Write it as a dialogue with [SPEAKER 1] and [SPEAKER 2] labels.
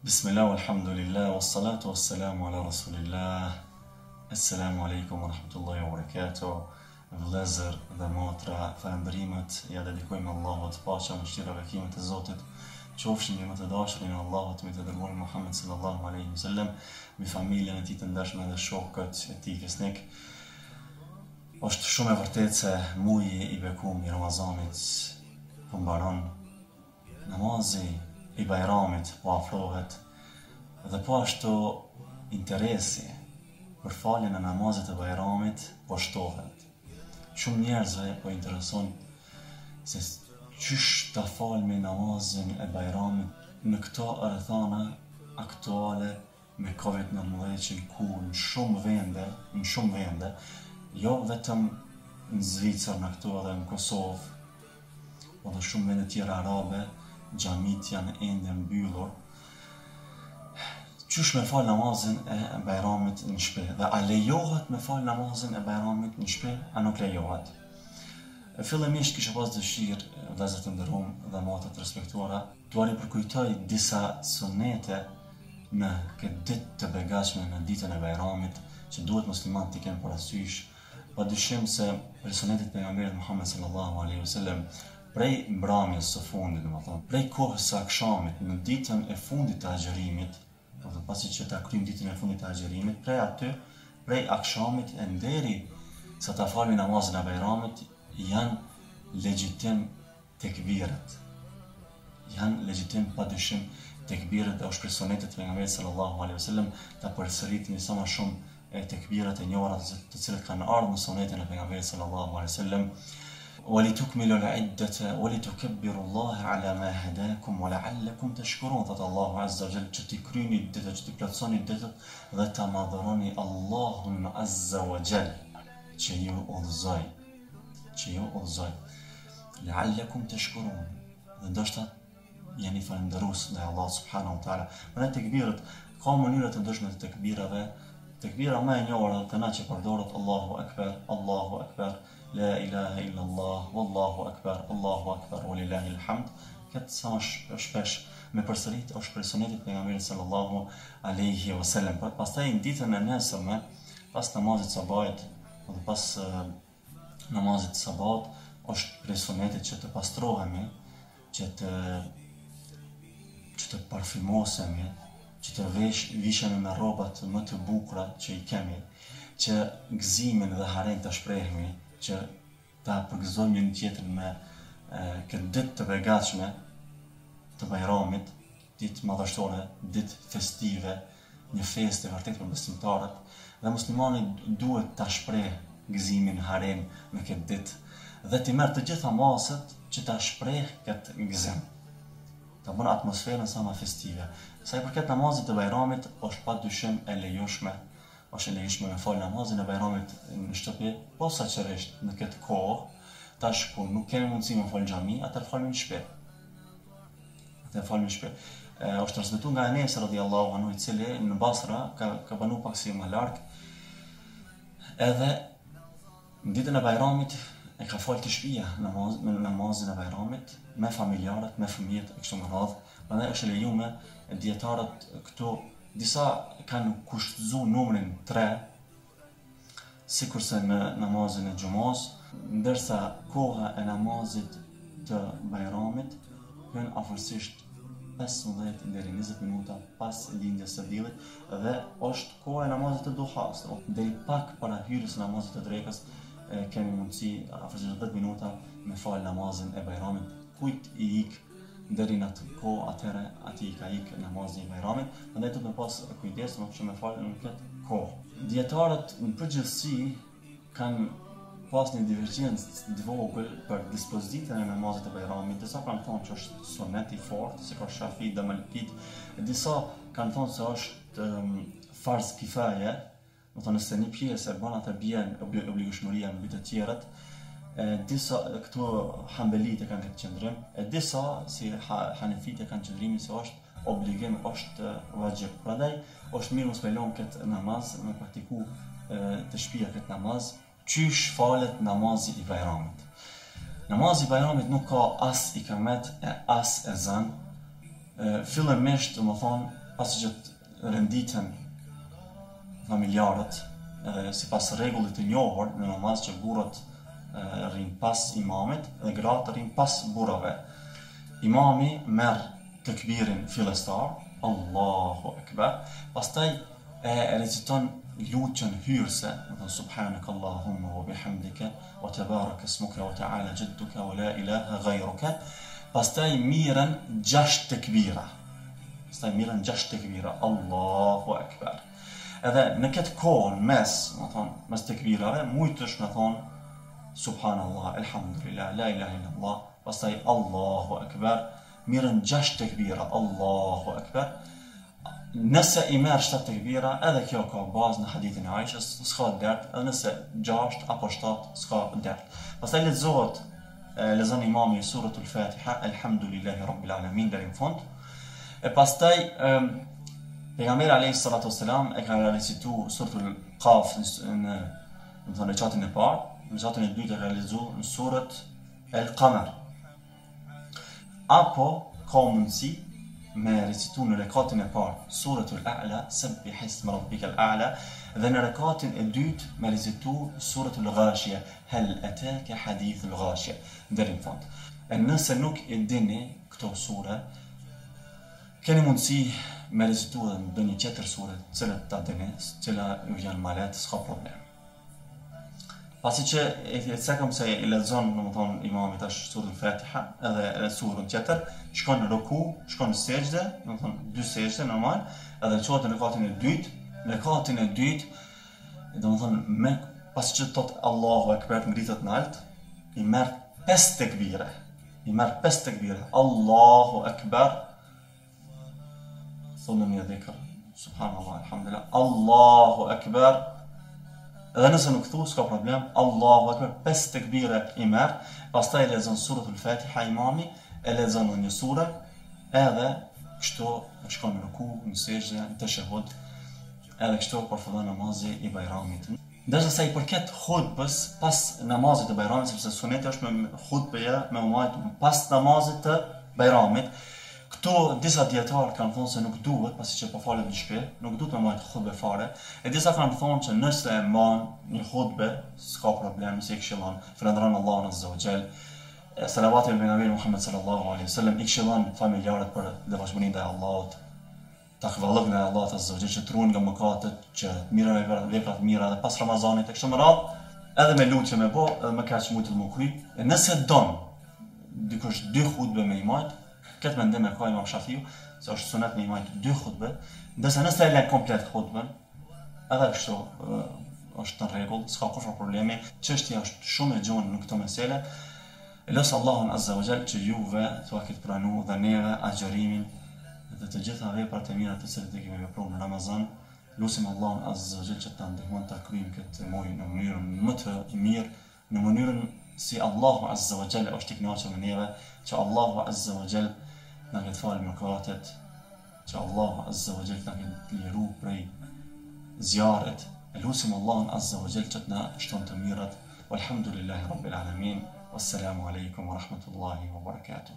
[SPEAKER 1] Bismillah, alhamdulillah, wassalatu wassalamu ala rasulillah. Assalamu alaikum wa rahmatullahi wa barakatuh. Vëllezër dhe motra, falënderimet ja dedikojmë Allahut, paqja e mëshira dhe bekimet e Zotit qofshin mbi më të dashurin e Allahut, mbi të dërguarin Muhammed sallallahu alaihi wasallam, mbi familjen e tij të ndershme dhe shokët e tij fesnik. Është shumë e vërtetë se muaji i bekuar i Ramazanit po mbaron. Namazi i Bajramit po afrohet dhe po ashtu interesi për faljen e namazit e Bajramit po shtohet. Shumë njerëzve po intereson se qysh ta falmi namazin e Bajramit në këto rrethana aktuale me Covid-19 që ku në shumë vende, jo vetëm në Zvicër, në këtu edhe në Kosovë, po dhe shumë vende tjera arabe, xhamit janë ende mbyllur. Qysh me fal namazin e Bajramit në shtëpi? Dhe a lejohet me fal namazin e Bajramit në shtëpi, a nuk lejohet? Fillimisht kisha pas dëshirë, vëllezër të nderuar dhe motra të respektuara, t'u ripërkujtoj disa sunete në këtë ditë të begatshme, në ditën e Bajramit, që duhet muslimanët t'i kenë parasysh. Padyshim se për sunetet e pejgamberit Muhammed sallallahu alaihi wasallam, prej mbrëmjes së fundit, prej kohës së akşamit, në ditën e fundit të agjërimit, pasi që ta kryjmë ditën e fundit të agjërimit, prej akşamit e deri sa ta falmi namazin e Bajramit, janë legjitim tekbiret. Janë legjitim padyshim tekbiret, dhe është prej sunetit të pejgamberit sallallahu alaihi wasallam ta përsëritni sa më shumë tekbiret e njohura të cilat kanë ardhur në sunetin e pejgamberit sallallahu alaihi wasallam. وَلِتُكْمِلُوا الْعِدَّةَ وَلِتُكَبِّرُوا اللَّهَ عَلَى مَا هَدَاكُمْ وَلَعَلَّكُمْ تَشْكُرُونَ. Thot Allahu Azza wa Jall, që t'i kryeni ditët, që t'i plotësoni ditët dhe ta madhëroni Allahun Azza wa Jall, që ju udhëzoj. لَعَلَّكُمْ تَشْكُرُونَ. Dhe ndoshta jeni falëndërues ndaj Allahut subhanahu wa taala. Në tekbirët ka mënyra të ndryshme të tekbirave. Tekbira më e njohur dhe na që përdoret Allahu Akbar, La ilaha illa Allah, Wallahu Akbar, Walillahil hamd. Këtë sa shpesh me përsërit është për sunetit pejgamberit sallallahu alaihi wasallam. Pastaj në ditën e nesërme, pas namazit sabahit dhe pas namazit sabat, është për sunetit që të pastrohemi, që të parfymosemi, që të vishemi me rrobat më të bukura që i kemi, që gëzimin dhe haren të shprehemi, që ta përgëzojmë një tjetrin me këtë ditë të begatshme të Bajramit, ditë madhështore, ditë festive, një festë e vërtet për besimtarët, dhe muslimani duhet ta shpreh gëzimin, haren me këtë ditë, dhe t'i merr të gjitha masat që ta shpreh këtë gëzim, ta bën atmosferën sa më festive. Sa i përket namazit të Bajramit, është padyshim e lejueshme me fal namazin e Bajramit në shtëpi, posaçërisht në këtë kohë, tash kur nuk kemi mundësi me fal në xhami, atëherë falmi në shtëpi. Është transmetuar nga Enes radhiyallahu anhu, i cili në Basra ka banuar pak si më larg, edhe në ditën e Bajramit e ka fal të shtëpia namazin e Bajramit me familjarët, me fëmijët e kështu me radhë. Prandaj është lejuar, dietarët këtu disa kanë kushtzuar numrin 3, sikurse në namazin e xumos, ndërsa koha e namazit të Bajramit hyn afërsisht 15 deri 20 minuta pas lindjes së diellit, dhe është koha e namazit të duhas, deri pak para hyrjes së namazit të drekës kemi mundësi afërsisht 10 minuta me fal namazin e Bajramit. Kujt i ik deri në atë kohë, atëherë ati i ka ikë namazin e Bajramit, prandaj duhet me pas kujdes me fal në këtë kohë. Dietarët në përgjithësi kanë pas një divergjencë të vogël për dispozitën e namazit të Bajramit. Disa kanë thonë që është sunet i fortë, si ka Shafi dhe Malikit, disa kanë thonë se është farz kifaje, do të thonë se një pjesë e bën atë bien obligueshmëria mbi të tjerët. Disa këtu Hanbelitë kanë këtë qendrim, disa si Hanefitë kanë qendrimin se është obligim, është vajib. Prandaj është mirë mos me lënë këtë namaz, me praktiku të shtëpia këtë namaz. Qysh falet namazi i Bajramit? Namazi i Bajramit nuk ka as ikamet e as ezan. Fillimisht, do të thonë, pasi që të renditen familjarët, edhe si pas regullit të njohur në namaz që burrat rrin pas imamit dhe gratë rrin pas burrave. Imami merr tekbirin fillestar, Allahu Akbar, pastaj e reciton lutjen hyrëse, do të thonë subhanakallahumma wa bihamdika wa tabarak ismuka wa ta'ala jadduka wa la ilaha ghayruka. Pastaj mirën 6 tekbira. Allahu Akbar. Edhe në këtë kohën mes tekbirave, mujt është me thonë subhanallah, elhamdulillah, la ilaha illallah, pastaj Allahu Akbar, mirën 6 tekbira, Allahu Akbar. Nëse i merr 7 tekbira, edhe kjo ka bazë në hadithin e Aishës, s'ka dert, edhe nëse 6 apo 7 s'ka dert. Pastaj lexon imami suratul Fatiha, elhamdulillahi rabbil alamin deri në fund. E pastaj pejgamberi alayhi salatu wassalam e ka recituar suratul Qaf në rekatin e parë, në rekatin e dytë e ka lexuar në surat El-Qamar. Apo ka mundësi me recituar në rekatin e parë suratul A'la, sabbih isma rabbikal a'la, dhe në rekatin e dytë me recituar suratul Ghashiyah, hal ataka hadithul Ghashiyah deri në fund. E nëse nuk e dini këto sure, keni mundësi me recituar në ndonjë tjetër sure, cilat ta dini, cila ju janë malet, s'ka problem. Pasi që e cekëm se i lexon, domethënë imami tash surën Fatiha edhe surën tjetër, shkon në ruku, shkon në sejdë, domethënë 2 sejdë normal, edhe çohet në rekatin e dytë. Në rekatin e dytë, domethënë pasi që thot Allahu Akbar ngritet në alt, i merr 5 tekbire. Allahu Akbar. Thonë një dhikr, subhanallah, alhamdulillah, Allahu Akbar. Edhe nëse nuk thu, s'ka problem, Allahu Akbar, 5 tekbire i merr, pastaj e lexon suratul Fatiha imami, e lexon një sure, edhe kështu shkon në ruku, në sejdë, në tashahhud, edhe kështu përfundon namazi i Bajramit. Ndërsa sa i përket hutbës pas namazit të Bajramit, sepse suneti është me hutbeja me umajt pas namazit të Bajramit. Këto disa dietarë kanë thonë se nuk duhet, pasi që po falet në shtëpi, nuk duhet me marrë hutbe fare. E disa kanë thonë që nëse e mban një hutbe, s'ka problem, si e këshillon, falëndron Allahun azza wa jall. Salavatet e pejgamberit Muhammed sallallahu alaihi wasallam i këshillon familjarët për devotshmërinë ndaj Allahut, takvallëk ndaj Allahut azza wa jall, që truhen nga mëkatet, që mirë veprat mira dhe pas Ramazanit e kështu me radhë, edhe me lutje me bë, edhe me kaq shumë të më kry. E nëse don dikush 2 hutbe me imajt, këtë mendim e ka Imam Shafiu, se është sunet me imajt 2 hutbe, ndërsa nëse e lën komplet hutben, edhe kështu është në rregull, s'ka kurrë problemi. Çështja është shumë e gjunë në këtë mesele. Lutem Allahun azza wa jall që juve t'ua këtë pranu dhe neve agjërimin dhe të gjitha veprat e mira të cilat e kemi vepruar në Ramazan. Lutem Allahun azza wa jall që ta ndihmon ta kryejmë këtë muaj në mënyrën më të mirë, në mënyrën si Allahu azza wa jall është i kënaqur me neve, që Allahu azza wa jall na këtë falë mëkatet, që Allahu azza wa jall na këtë liru prej zjaret. Lutim Allahun azza wa jall që të na shton të mirat. Walhamdulillahi rabbil alamin. Wassalamu alaikum wa rahmatullahi wa barakatuh.